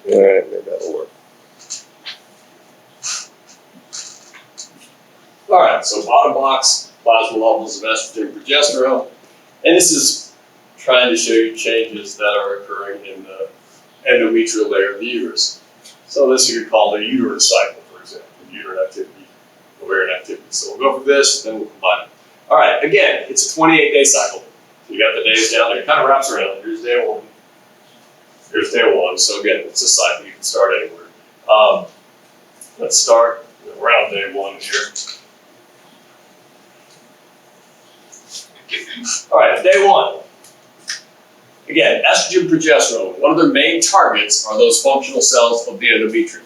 All right, maybe that'll work. All right, so bottom box, plasma levels of estrogen and progesterone. And this is trying to show you changes that are occurring in the endometrial layer of the uterus. So this you could call the uterine cycle, for example, uterine activity, ovarian activity. So we'll go for this, then we'll combine it. All right, again, it's a 28-day cycle. So you got the days down there, it kind of wraps around. Here's day one. Here's day one. So again, it's a cycle. You can start anywhere. Let's start around day one here. All right, day one. Again, estrogen, progesterone, one of their main targets are those functional cells of the endometrium.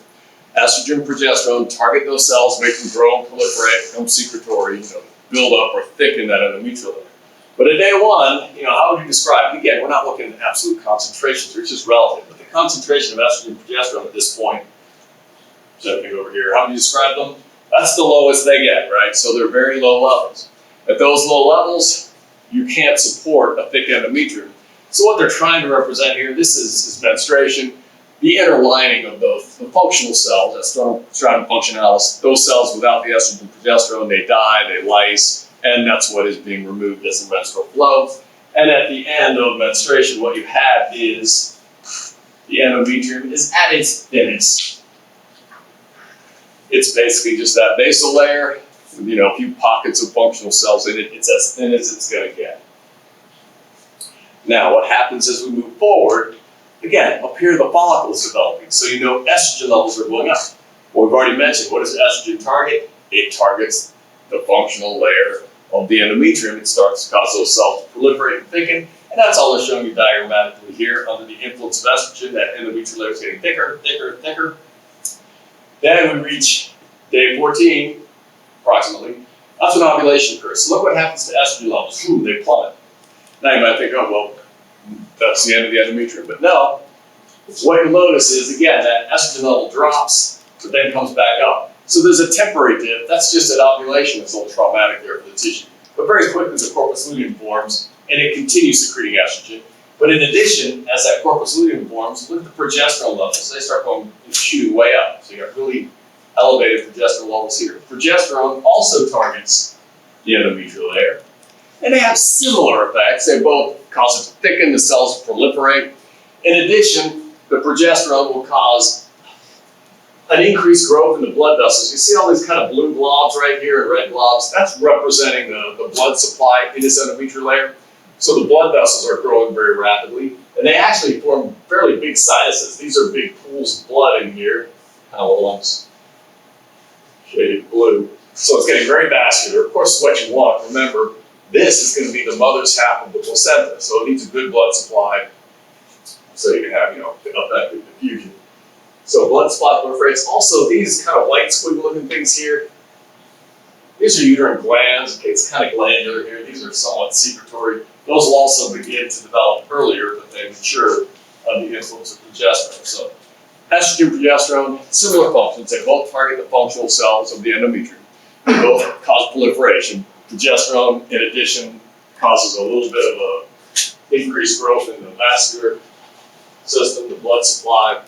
Estrogen, progesterone target those cells, make them grow and proliferate, become secretory, build up or thicken that endometrial layer. But at day one, how would you describe it? Again, we're not looking at absolute concentrations, they're just relative. But the concentration of estrogen and progesterone at this point, jumping over here, how would you describe them? That's the lowest they get, right? So they're very low levels. At those low levels, you can't support a thick endometrium. So what they're trying to represent here, this is menstruation, the inner lining of the functional cells, that stratum functionalis, those cells without the estrogen and progesterone, they die, they lyse, and that's what is being removed as the menstrual flow. And at the end of menstruation, what you have is the endometrium is at its thinnest. It's basically just that basal layer, a few pockets of functional cells in it. It's as thin as it's going to get. Now, what happens as we move forward, again, up here the follicle is developing. So estrogen levels are going up. Well, we've already mentioned, what does estrogen target? It targets the functional layer of the endometrium. It starts to cause those cells to proliferate and thicken. And that's all they're showing you diagrammatically here. Under the influence of estrogen, that endometrial layer is getting thicker, thicker, thicker. Then we reach day 14, approximately. That's when ovulation occurs. So look what happens to estrogen levels. They plummet. Now you might think, oh, well, that's the end of the endometrium. But no, what you'll notice is, again, that estrogen level drops, but then comes back up. So there's a temporary dip. That's just at ovulation. It's a little traumatic there for the tissue. But very quickly, the corpus luteum forms, and it continues secreting estrogen. But in addition, as that corpus luteum forms, look at the progesterone levels. They start going and shooting way up. So you got really elevated progesterone levels here. Progesterone also targets the endometrial layer. And they have similar effects. They both cause it to thicken, the cells proliferate. In addition, the progesterone will cause an increased growth in the blood vessels. You see all these kind of blue blobs right here and red blobs? That's representing the blood supply in this endometrial layer. So the blood vessels are growing very rapidly. And they actually form fairly big sinuses. These are big pools of blood in here. Kind of lumps, shaded blue. So it's getting very vascular. Of course, what you want, remember, this is going to be the mother's half of the placenta, so it needs a good blood supply so you can have, effective diffusion. So blood supply proliferates. Also, these kind of white squiggle-looking things here, these are uterine glands. Okay, it's kind of glandular here. These are somewhat secretory. Those will also begin to develop earlier, but they mature under the influence of progesterone. So estrogen, progesterone, similar functions. They both target the functional cells of the endometrium. They both cause proliferation. Progesterone, in addition, causes a little bit of a increased growth in the vascular system, the blood supply.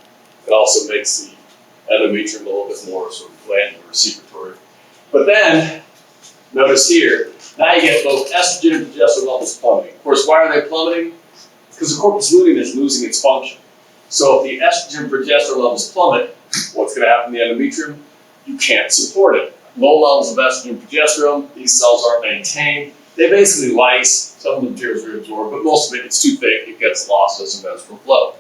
It also makes the endometrium a little bit more sort of glandular, secretory. But then, notice here, now you get both estrogen and progesterone levels plummeting. Of course, why are they plummeting? Because the corpus luteum is losing its function. So if the estrogen and progesterone levels plummet, what's going to happen to the endometrium? You can't support it. Low levels of estrogen and progesterone, these cells aren't maintained. They basically lyse. Some of the material is reabsorbed, but most of it gets too thick. It gets lost as a menstrual flow.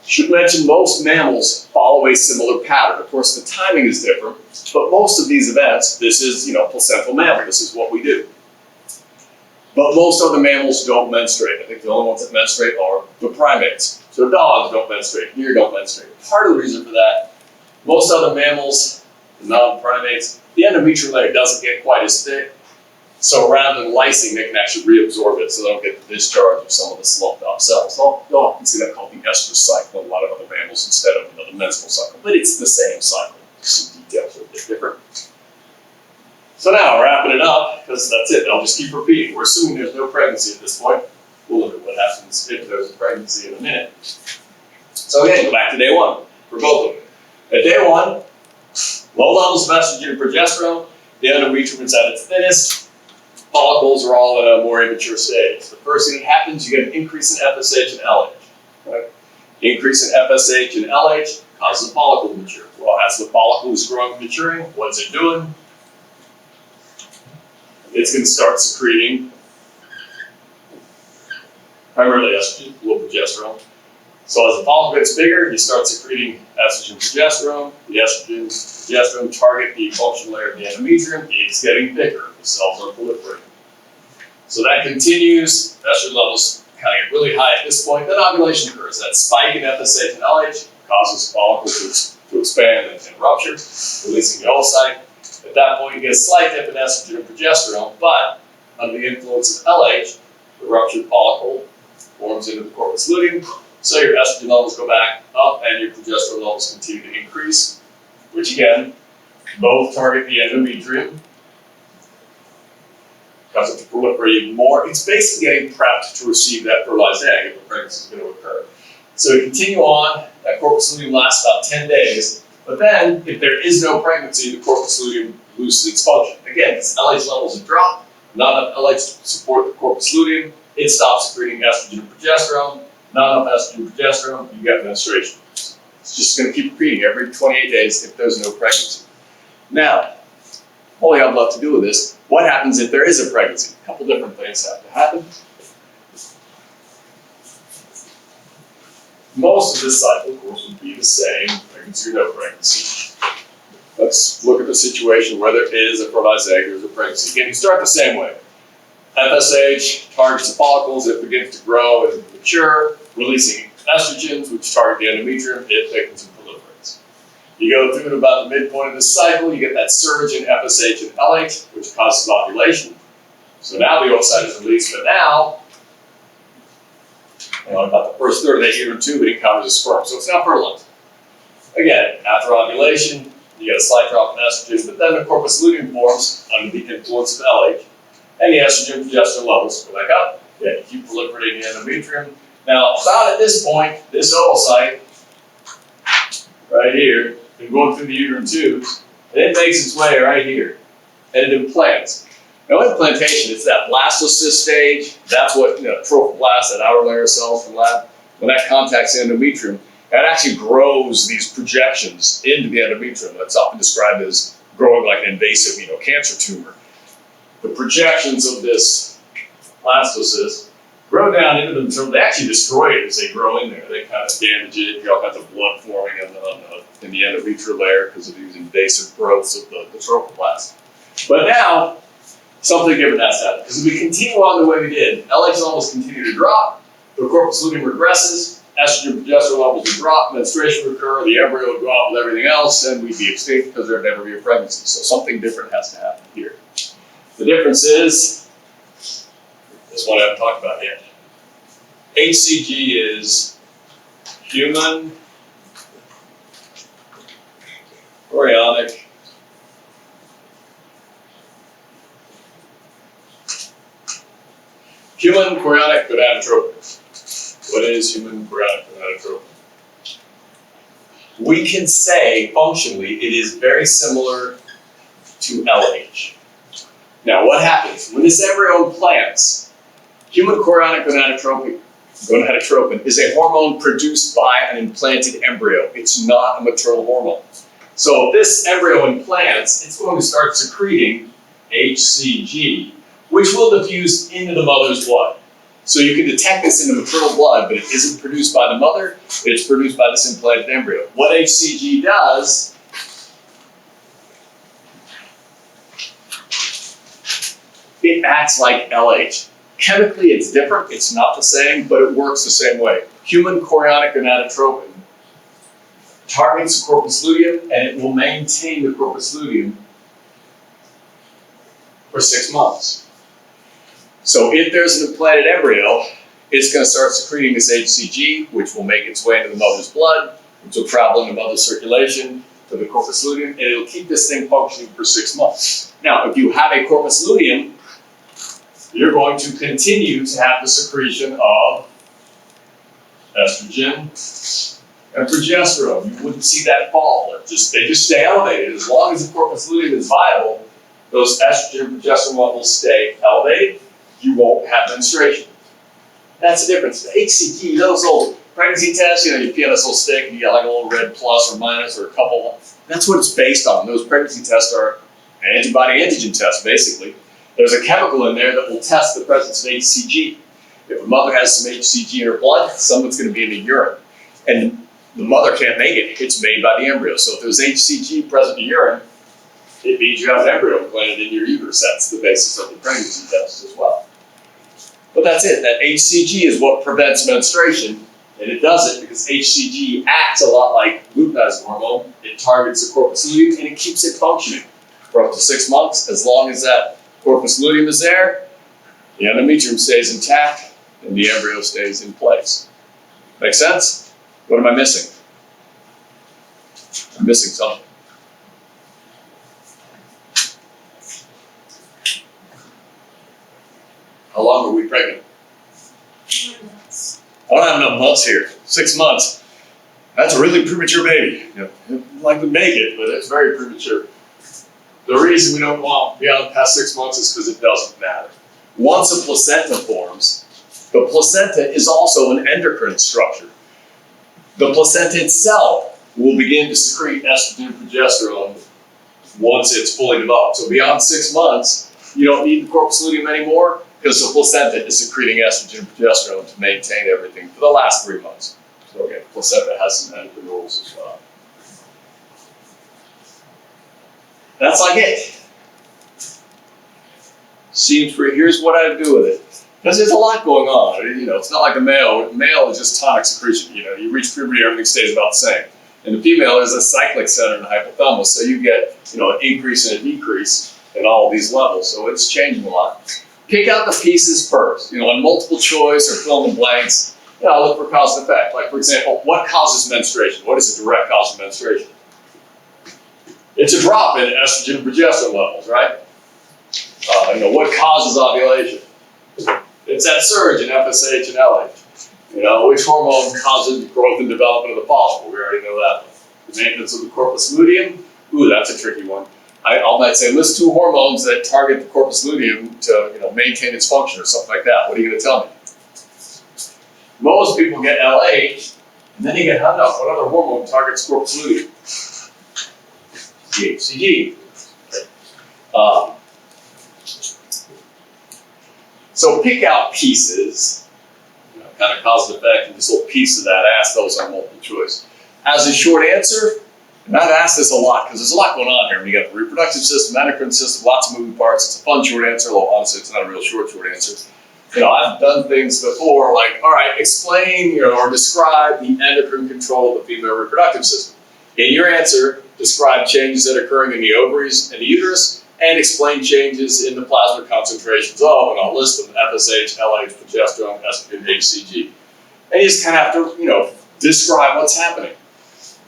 Should mention most mammals follow a similar pattern. Of course, the timing is different, but most of these events, this is, placental mammal. This is what we do. But most other mammals don't menstruate. I think the only ones that menstruate are the primates. So dogs don't menstruate, deer don't menstruate. Part of the reason for that, most other mammals, the non-primates, the endometrial layer doesn't get quite as thick. So rather than lysing, they can actually reabsorb it so they don't get the discharge of some of the slumped out cells. You'll often see that called the estrous cycle in a lot of other mammals instead of the menstrual cycle. But it's the same cycle. Just some details are a bit different. So now, wrapping it up, because that's it. I'll just keep repeating. We're assuming there's no pregnancy at this point. We'll look at what happens if there's a pregnancy in a minute. So again, go back to day one for both of them. At day one, low levels of estrogen and progesterone, the endometrium is at its thinnest, follicles are all at a more immature stage. The first thing that happens, you get an increase in FSH and LH. Right? Increase in FSH and LH causes the follicle to mature. Well, as the follicle is growing and maturing, what's it doing? It's going to start secreting primarily estrogen, a little progesterone. So as the follicle gets bigger, you start secreting estrogen, progesterone. The estrogen, progesterone target the functional layer of the endometrium. It's getting thicker. The cells are proliferating. So that continues. Estrogen levels kind of get really high at this point. Then ovulation occurs. That spike in FSH and LH causes the follicle to expand and rupture, releasing the oocyte. At that point, you get a slight dip in estrogen and progesterone, but under the influence of LH, the ruptured follicle forms into the corpus luteum. So your estrogen levels go back up and your progesterone levels continue to increase, which again, both target the endometrium. Cause it to proliferate even more. It's basically getting prepped to receive that fertilized egg if a pregnancy is going to occur. So to continue on, that corpus luteum lasts about 10 days, but then if there is no pregnancy, the corpus luteum loses its function. Again, because LH levels have dropped, not enough LH to support the corpus luteum, it stops secreting estrogen and progesterone. Not enough estrogen and progesterone, you get menstruation. It's just going to keep repeating every 28 days if there's no pregnancy. Now, all you have left to do with this, what happens if there is a pregnancy? A couple different things have to happen. Most of this cycle, of course, would be the same, pregnancy or no pregnancy. Let's look at the situation where there is a fertilized egg, there's a pregnancy. Again, you start the same way. FSH targets the follicles, it begins to grow and mature, releasing estrogens, which target the endometrium, it thickens and proliferates. You go through to about the midpoint of this cycle, you get that surge in FSH and LH, which causes ovulation. So now the oocyte is released, but now, about the first third of that uterine tube, it encounters a sperm, so it's not fertilized. Again, after ovulation, you get a slight drop in estrogen, but then the corpus luteum forms under the influence of LH, and the estrogen and progesterone levels go back up. Yeah, you keep proliferating the endometrium. Now, about at this point, this oocyte, right here, been going through the uterine tubes, and it makes its way right here, and it implants. Now, implantation, it's that blastocyst stage. That's what, trophoblast, that outer layer of cells from lab, when that contacts the endometrium, that actually grows these projections into the endometrium. That's often described as growing like an invasive, cancer tumor. The projections of this blastocyst grow down into them, so they actually destroy it as they grow in there. They kind of damage it, you get all kinds of blood forming in the endometrial layer because of these invasive growths of the trophoblast. But now, something different has to happen. Because if we continue on the way we did, LH levels continue to drop, the corpus luteum regresses, estrogen and progesterone levels would drop, menstruation would occur, the embryo would go out with everything else, and we'd be extinct because there'd never be a pregnancy. So something different has to happen here. The difference is, this one I haven't talked about yet. HCG is human chorionic gonadotropin. What is human chorionic gonadotropin? We can say functionally it is very similar to LH. Now, what happens when this embryo implants? Human chorionic gonadotropin is a hormone produced by an implanted embryo. It's not a maternal hormone. So if this embryo implants, it's going to start secreting HCG, which will diffuse into the mother's blood. So you can detect this in the maternal blood, but it isn't produced by the mother, it's produced by this implanted embryo. What HCG does, it acts like LH. Chemically, it's different, it's not the same, but it works the same way. Human chorionic gonadotropin targets the corpus luteum, and it will maintain the corpus luteum for 6 months. So if there's an implanted embryo, it's going to start secreting this HCG, which will make its way into the mother's blood, which will travel into mother's circulation to the corpus luteum, and it'll keep this thing functioning for 6 months. Now, if you have a corpus luteum, you're going to continue to have the secretion of estrogen And progesterone, you wouldn't see that fall. They just stay elevated. As long as the corpus luteum is viable, those estrogen and progesterone levels stay elevated, you won't have menstruation. That's the difference. The HCG, those old pregnancy tests, you pee on this little stick and you got like a little red plus or minus or a couple. That's what it's based on. Those pregnancy tests are an antibody antigen test, basically. There's a chemical in there that will test the presence of HCG. If a mother has some HCG in her blood, some of it's going to be in the urine. And the mother can't make it. It's made by the embryo. So if there's HCG present in urine, it means you have an embryo implanted in your uterus. That's the basis of the pregnancy test as well. But that's it. That HCG is what prevents menstruation. And it does it because HCG acts a lot like luteinizing hormone. It targets the corpus luteum and it keeps it functioning for up to 6 months. As long as that corpus luteum is there, the endometrium stays intact and the embryo stays in place. Make sense? What am I missing? I'm missing something. How long were we pregnant? 9 months. I don't have enough months here. 6 months. That's a really premature baby. You'd like to make it, but it's very premature. The reason we don't want beyond past 6 months is because it doesn't matter. Once a placenta forms, the placenta is also an endocrine structure. The placenta itself will begin to secrete estrogen and progesterone once it's fully developed. So beyond 6 months, you don't need the corpus luteum anymore because the placenta is secreting estrogen and progesterone to maintain everything for the last 3 months. So again, placenta has some endocrine roles as well. That's like it. Seems free. Here's what I do with it. Because there's a lot going on. It's not like a male. Male is just tonic secretion. You reach puberty, everything stays about the same. And the female is a cyclic center in the hypothalamus, so you get an increase and a decrease in all of these levels. So it's changing a lot. Pick out the pieces first. On multiple choice or fill in the blanks, look for cause and effect. Like for example, what causes menstruation? What is the direct cause of menstruation? It's a drop in estrogen and progesterone levels, right? What causes ovulation? It's that surge in FSH and LH. Which hormone causes growth and development of the follicle? We already know that one. The maintenance of the corpus luteum? Ooh, that's a tricky one. I might say list 2 hormones that target the corpus luteum to maintain its function or something like that. What are you going to tell me? Most people get LH, and then you get hung up. What other hormone targets corpus luteum? HCG. So pick out pieces, kind of cause and effect, and just little piece of that. Ask those on multiple choice. As a short answer, and I've asked this a lot because there's a lot going on here. You got the reproductive system, endocrine system, lots of moving parts. It's a fun short answer, although honestly, it's not a real short answer. I've done things before like, all right, explain or describe the endocrine control of the female reproductive system. In your answer, describe changes that are occurring in the ovaries and the uterus, and explain changes in the plasma concentrations of, and I'll list them, FSH, LH, progesterone, estrogen, HCG. And you just kind of have to, describe what's happening.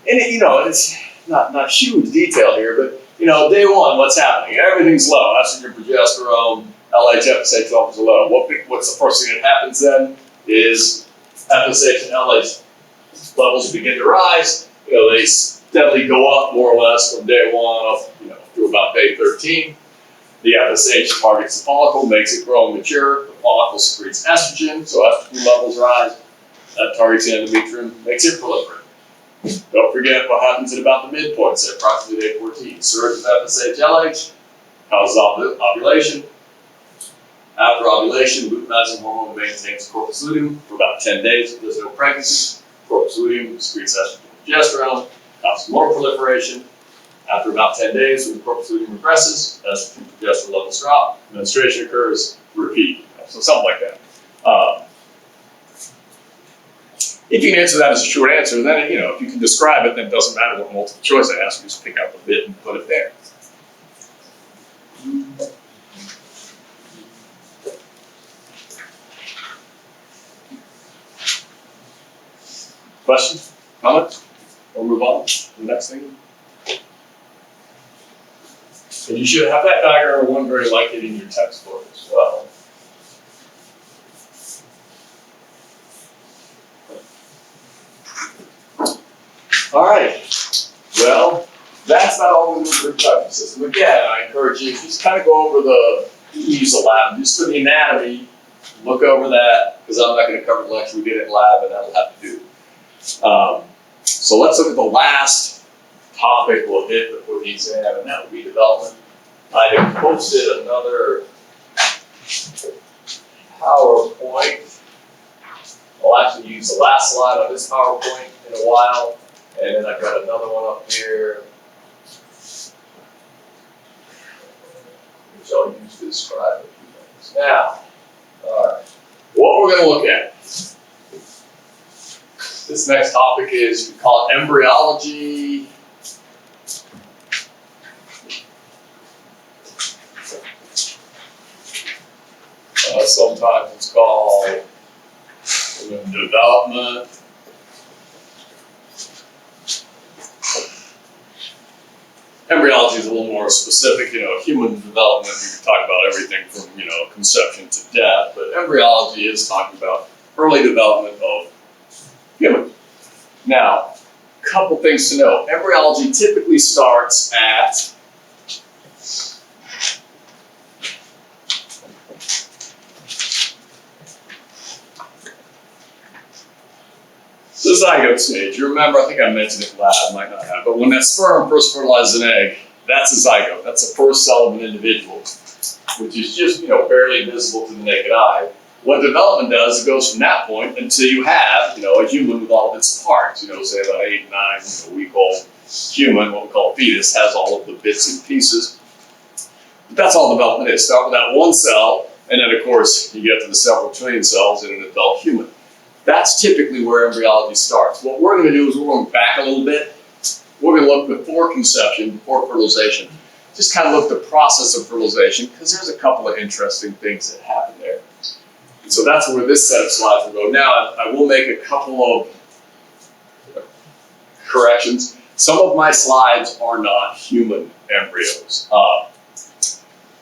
And it's not huge detail here, but day one, what's happening? Everything's low. Estrogen, progesterone, LH, FSH levels are low. What's the first thing that happens then is FSH and LH levels begin to rise. They steadily go up more or less from day one up, through about day 13. The FSH targets the follicle, makes it grow and mature. The follicle secretes estrogen, so estrogen levels rise. That targets the endometrium, makes it proliferate. Don't forget what happens at about the midpoints at approximately day 14. Surge of FSH, LH causes ovulation. After ovulation, luteinizing hormone maintains corpus luteum for about 10 days if there's no pregnancy. Corpus luteum secretes estrogen and progesterone, causes more proliferation. After about 10 days, when the corpus luteum regresses, estrogen and progesterone levels drop, menstruation occurs, repeat. So something like that. If you can answer that as a short answer, then if you can describe it, then it doesn't matter what multiple choice I ask you, just pick out the bit and put it there. Questions? Comments? Or move on to the next thing? And you should have that diagram or one very like it in your textbook as well. All right, well, that's not all we do for the reproductive system. Again, I encourage you, just kind of go over use the lab, just for the anatomy, look over that, because I'm not going to cover the lecture we did in lab, and that'll have to do. So let's look at the last topic we'll hit before the exam, and that will be development. I have posted another PowerPoint. I'll actually use the last slide on this PowerPoint in a while, and then I've got another one up here, which I'll use to describe a few things. Now, all right, what we're going to look at. This next topic is, we call it embryology. Sometimes it's called development. Embryology is a little more specific. Human development, we can talk about everything from, conception to death, but embryology is talking about early development of human. Now, a couple things to know. Embryology typically starts at the zygote stage. You remember, I think I mentioned it in lab, might not have, but when that sperm first fertilizes an egg, that's a zygote. That's the first cell of an individual, which is just, barely visible to the naked eye. What development does, it goes from that point until you have, a human with all of its parts. Say about 8, 9, week-old human, what we call a fetus, has all of the bits and pieces. But that's all development is. Start with that one cell, and then, of course, you get to the several trillion cells in an adult human. That's typically where embryology starts. What we're going to do is we're going back a little bit. We're going to look before conception, before fertilization. Just kind of look at the process of fertilization, because there's a couple of interesting things that happen there. And so that's where this set of slides will go. Now, I will make a couple of corrections. Some of my slides are not human embryos.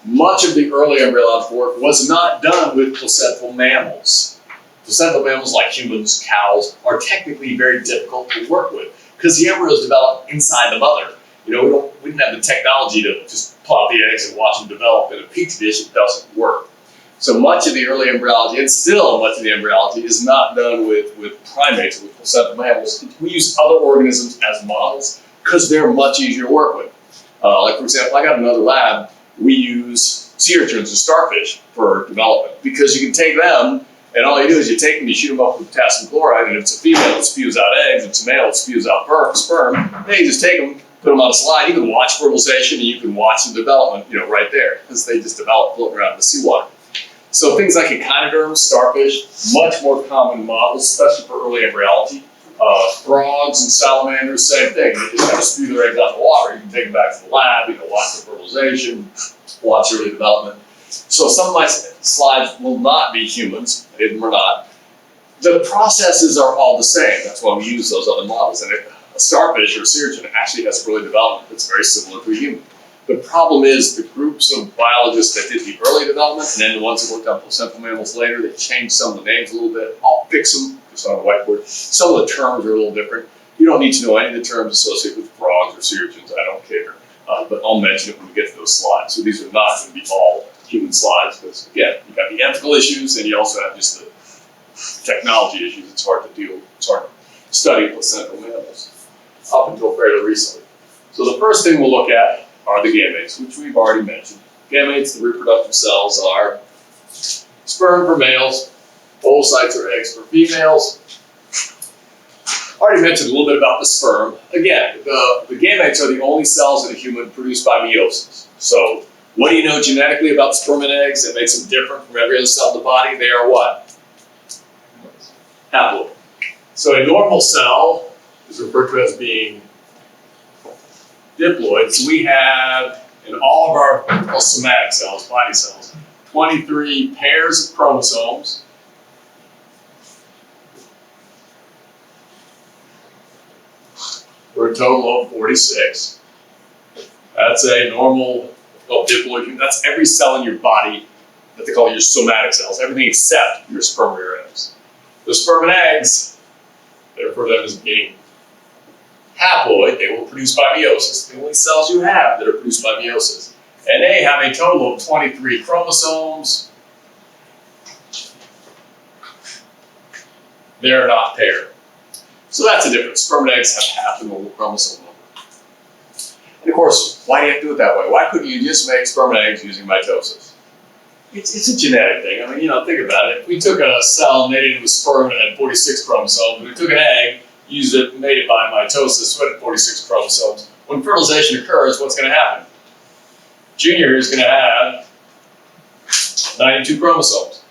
Much of the early embryological work was not done with placental mammals. Placental mammals like humans, cows, are technically very difficult to work with because the embryos develop inside the mother. We didn't have the technology to just plop the eggs and watch them develop in a petri dish. It doesn't work. So much of the early embryology, and still much of the embryology, is not done with primates, with placental mammals. We use other organisms as models because they're much easier to work with. Like, for example, I got another lab, we use sea urchins and starfish for development because you can take them, and all you do is you take them, you shoot them up with potassium chloride, and if it's a female, it spews out eggs. If it's a male, it spews out sperm. Then you just take them, put them on a slide. You can watch fertilization, and you can watch the development, right there, because they just develop floating around in the seawater. So things like echinoderms, starfish, much more common models, especially for early embryology. Frogs and salamanders, same thing. They just kind of spew their eggs out in the water. You can take them back to the lab, watch the fertilization, watch early development. So some of my slides will not be humans, or not. The processes are all the same. That's why we use those other models. And a starfish or a sea urchin actually has early development that's very similar to a human. The problem is the groups of biologists that did the early development and then the ones that worked on placental mammals later, they changed some of the names a little bit. I'll fix them just on a whiteboard. Some of the terms are a little different. You don't need to know any of the terms associated with frogs or sea urchins. I don't care. But I'll mention it when we get to those slides. So these are not going to be all human slides because, again, you've got the ethical issues and you also have just the technology issues. It's hard to deal with. It's hard to study placental mammals up until fairly recently. So the first thing we'll look at are the gametes, which we've already mentioned. Gametes, the reproductive cells, are sperm for males, oocytes or eggs for females. Already mentioned a little bit about the sperm. Again, the gametes are the only cells in a human produced by meiosis. So what do you know genetically about sperm and eggs that makes them different from every other cell in the body? They are what? Haploid. So a normal cell is referred to as being diploid. So we have, in all of our somatic cells, body cells, 23 pairs of chromosomes. For a total of 46. That's a normal diploid. That's every cell in your body that they call your somatic cells, everything except your sperm or your eggs. The sperm and eggs, they refer to them as being haploid, they will produce by meiosis, the only cells you have that are produced by meiosis. And they have a total of 23 chromosomes. They're not paired. So that's the difference. Sperm and eggs have half the normal chromosome number. And of course, why do you have to do it that way? Why couldn't you just make sperm and eggs using mitosis? It's a genetic thing. I mean, think about it. If we took a cell and made it into a sperm and it had 46 chromosomes, and we took an egg, used it, made it by mitosis, so it had 46 chromosomes. When fertilization occurs, what's going to happen? Junior is going to have 92 chromosomes.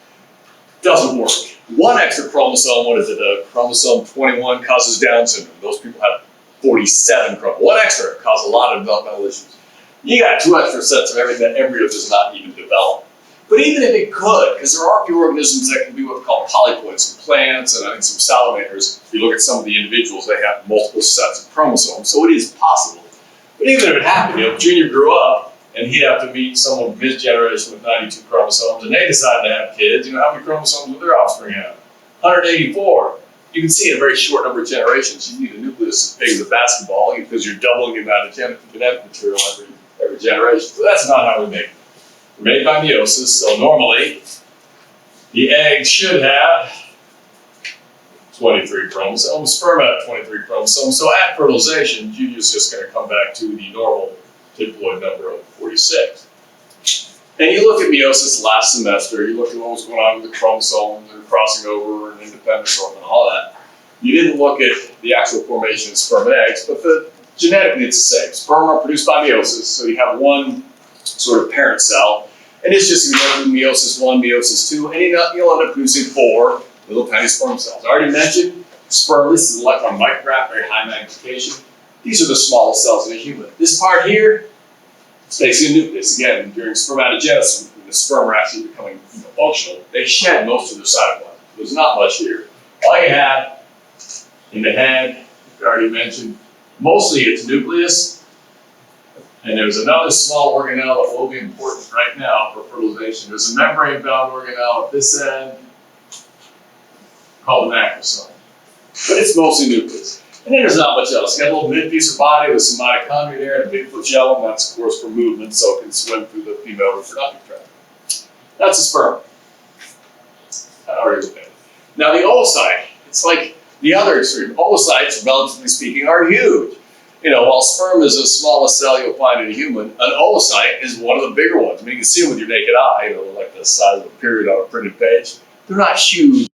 Doesn't work. One extra chromosome, what is it? Chromosome 21 causes Down syndrome. Those people have 47 chromosomes. One extra causes a lot of developmental issues. You got 2 extra sets of everything that embryo does not even develop. But even if it could, because there are a few organisms that can do what's called polyploids, some plants and I think some salamanders, if you look at some of the individuals, they have multiple sets of chromosomes, so it is possible. But even if it happened, Junior grew up and he'd have to meet someone from his generation with 92 chromosomes, and they decided to have kids, how many chromosomes would their offspring have? 184. You can see in a very short number of generations, you need a nucleus as big as a basketball because you're doubling the amount of genetic material every generation. So that's not how we make it. We're made by meiosis, so normally the egg should have 23 chromosomes, sperm have 23 chromosomes, so at fertilization, Junior is just going to come back to the normal diploid number of 46. And you look at meiosis last semester, you look at what was going on with the chromosomes and crossing over and independent growth and all that. You didn't look at the actual formation of sperm and eggs, but genetically it's the same. Sperm are produced by meiosis, so you have one sort of parent cell, and it's just going to go through meiosis 1, meiosis 2, and you'll end up producing 4 little tiny sperm cells. I already mentioned sperm, this is electron micrograph, very high magnification. These are the smallest cells in a human. This part here, it's basically a nucleus. Again, during spermatogenesis, when the sperm are actually becoming functional, they shed most of their cytoplasm. There's not much here. All you have in the head, I already mentioned, mostly it's nucleus, and there's another small organelle that will be important right now for fertilization. There's a membrane-bound organelle at this end called the macrosome. But it's mostly nucleus. And then there's not much else. You got a little mid-piece of body with some mitochondria there and a big flagellum. That's, of course, for movement, so it can swim through the female reproductive tract. That's a sperm. I already looked at it. Now, the oocyte, it's like the other extreme. Oocytes, relatively speaking, are huge. While sperm is the smallest cell you'll find in a human, an oocyte is one of the bigger ones. I mean, you can see them with your naked eye, like the size of a period on a printed page. They're not huge.